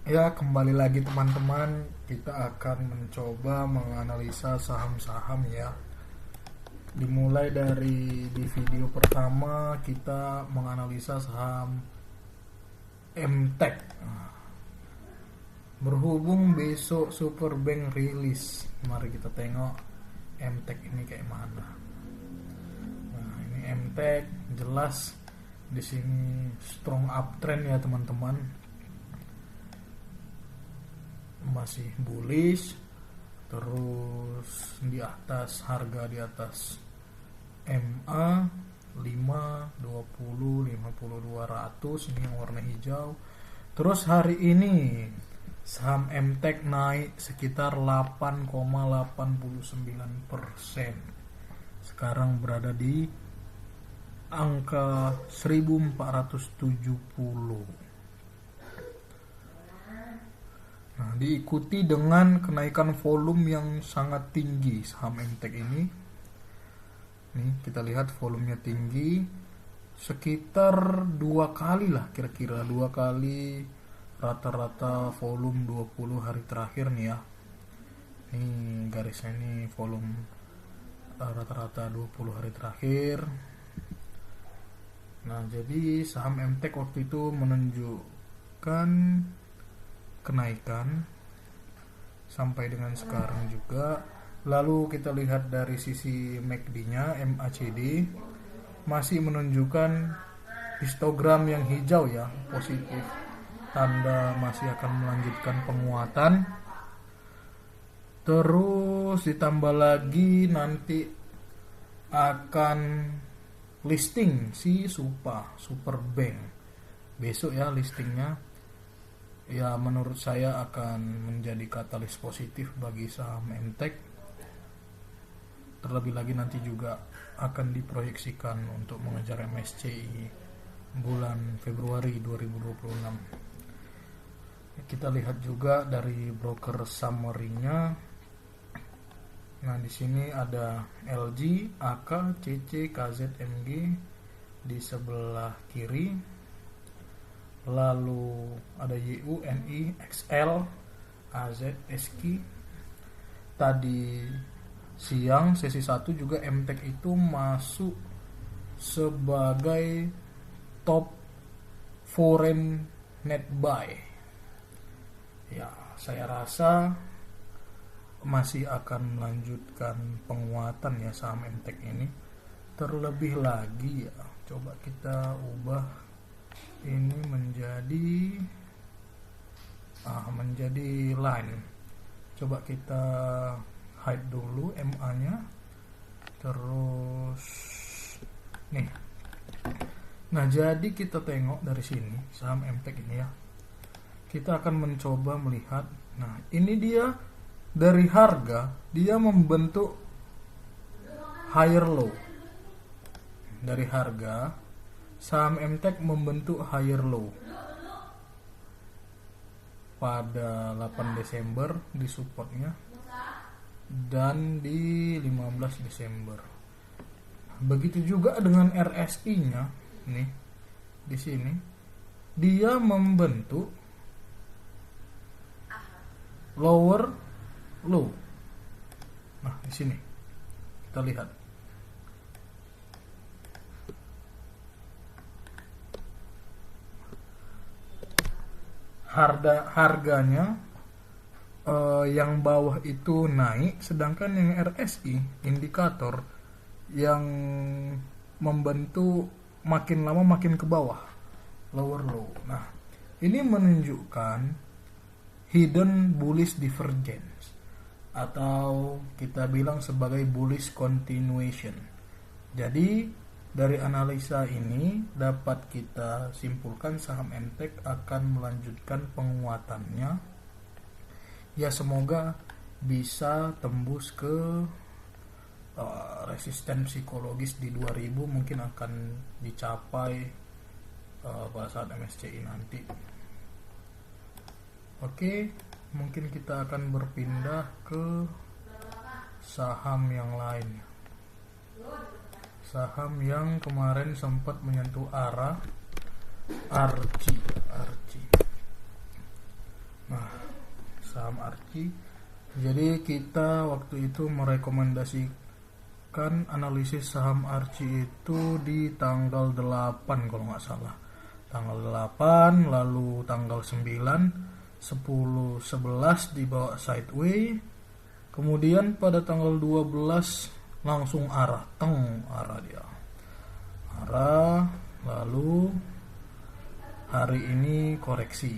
Ya, kembali lagi teman-teman, kita akan mencoba menganalisa saham-saham ya. Dimulai dari di video pertama kita menganalisa saham MTEK. Berhubung besok Superbank rilis, mari kita tengok MTEK ini kayak mana. Nah, ini MTEK jelas di sini strong uptrend ya teman-teman. Masih bullish, terus di atas, harga di atas MA 5, 20, 50, 200, ini yang warna hijau. Terus hari ini saham MTEK naik sekitar 8,89%. Sekarang berada di angka 1470. Nah, diikuti dengan kenaikan volume yang sangat tinggi saham MTEK ini. Nih, kita lihat volumenya tinggi, sekitar 2 kali lah, kira-kira 2 kali rata-rata volume 20 hari terakhir nih ya. Ini garisnya nih volume rata-rata 20 hari terakhir. Nah, jadi saham MTEK waktu itu menunjukkan kenaikan sampai dengan sekarang juga. Lalu kita lihat dari sisi MACD-nya, MACD masih menunjukkan histogram yang hijau ya, positif, tanda masih akan melanjutkan penguatan. Terus ditambah lagi nanti akan listing si Superbank besok ya listingnya. Ya, menurut saya akan menjadi katalis positif bagi saham MTEK. Terlebih lagi nanti juga akan diproyeksikan untuk mengejar MSCI bulan Februari 2026. Kita lihat juga dari broker summary-nya. Nah, di sini ada LG, AK, CC, KZMG di sebelah kiri. Lalu ada YU, NI, XL, AZ, SQ. Tadi siang sesi 1 juga MTEK itu masuk sebagai top foreign net buy. Ya, saya rasa masih akan melanjutkan penguatan ya saham MTEK ini. Terlebih lagi ya, coba kita ubah ini menjadi line. Coba kita hide dulu MA-nya. Terus nih. Nah, jadi kita tengok dari sini saham MTEK ini ya. Kita akan mencoba melihat. Nah, ini dia dari harga, dia membentuk higher low. Dari harga saham MTEK membentuk higher low pada 8 Desember di supportnya dan di 15 Desember. Begitu juga dengan RSI-nya nih. Di sini dia membentuk lower low. Nah, di sini kita lihat harganya yang bawah itu naik, sedangkan yang RSI indikator yang membentuk makin lama makin ke bawah, lower low. Nah, ini menunjukkan hidden bullish divergence atau kita bilang sebagai bullish continuation. Jadi dari analisa ini dapat kita simpulkan saham MTEK akan melanjutkan penguatannya. Ya, semoga bisa tembus ke resisten psikologis di 2000, mungkin akan dicapai pada saat MSCI nanti. Oke, mungkin kita akan berpindah ke saham yang lain. Saham yang kemarin sempat menyentuh arah Archie. saham Archie. Jadi kita waktu itu merekomendasikan analisis saham Archie itu di tanggal 8 kalau nggak salah. Tanggal 8, lalu tanggal 9, 10, 11 dibawa sideway. Kemudian pada tanggal 12 langsung arah dia. Arah, lalu hari ini koreksi.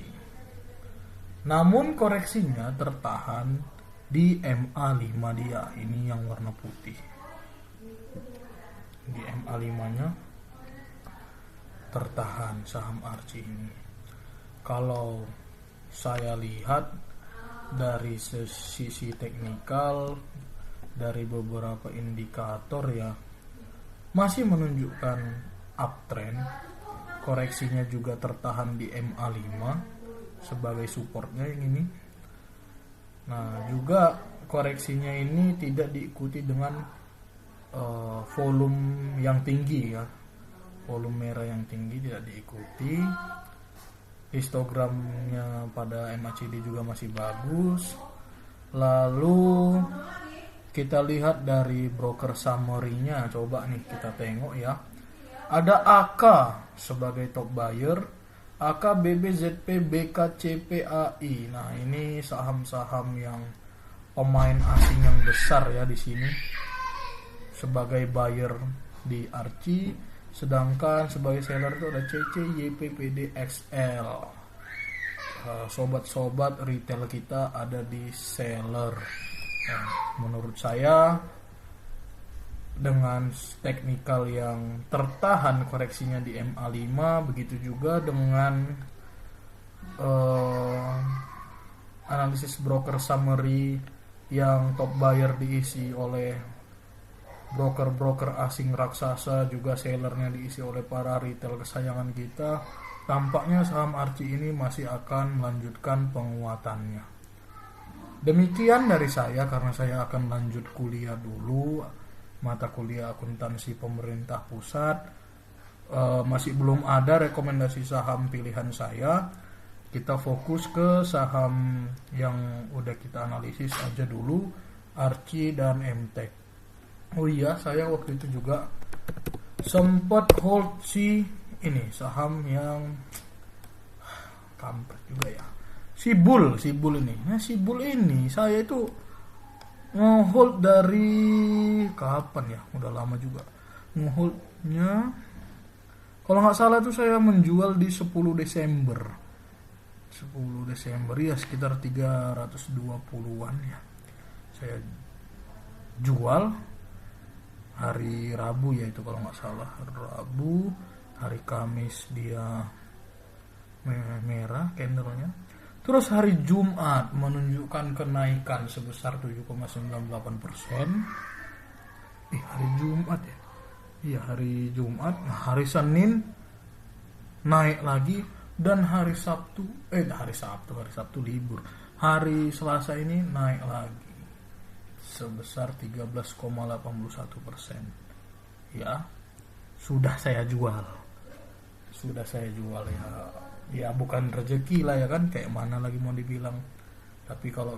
Namun koreksinya tertahan di MA5 dia, ini yang warna putih. Di MA5-nya tertahan saham Archie ini. Kalau saya lihat dari sisi teknikal, dari beberapa indikator ya masih menunjukkan uptrend. Koreksinya juga tertahan di MA5 sebagai supportnya yang ini. Nah, juga koreksinya ini tidak diikuti dengan volume yang tinggi ya. Volume merah yang tinggi tidak diikuti. Histogramnya pada MACD juga masih bagus. Lalu kita lihat dari broker summary-nya, coba nih kita tengok ya. Ada AK sebagai top buyer, AK, BBZP, BK, CPAI. Nah, ini saham-saham yang pemain asing yang besar ya di sini sebagai buyer di Archie, sedangkan sebagai seller itu ada CC, YPPD, XL. Sobat-sobat retail kita ada di seller. Nah, menurut saya dengan teknikal yang tertahan koreksinya di MA5, begitu juga dengan analisis broker summary yang top buyer diisi oleh broker-broker asing raksasa, juga sellernya diisi oleh para retail kesayangan kita. Tampaknya saham Archie ini masih akan melanjutkan penguatannya. Demikian dari saya, karena saya akan lanjut kuliah dulu, mata kuliah akuntansi pemerintah pusat. Masih belum ada rekomendasi saham pilihan saya. Kita fokus ke saham yang udah kita analisis aja dulu, Archie dan MTEK. Oh iya, saya waktu itu juga sempat hold si ini saham yang kampret juga ya. Sibul ini. Nah, Sibul ini saya itu ngehold dari kapan ya? Udah lama juga. Ngeholdnya kalau nggak salah tuh saya menjual di 10 Desember. 10 Desember ya, sekitar 320-an ya. Saya jual hari Rabu ya, itu kalau nggak salah Rabu. Hari Kamis dia merah candlenya. Terus hari Jumat menunjukkan kenaikan sebesar 7,98%. Hari Jumat ya. Iya, hari Jumat. Nah, hari Senin naik lagi, dan hari Sabtu libur. Hari Selasa ini naik lagi sebesar 13,81%. Ya, sudah saya jual ya. Ya bukan rezeki lah ya kan, kayak mana lagi mau dibilang. Tapi kalau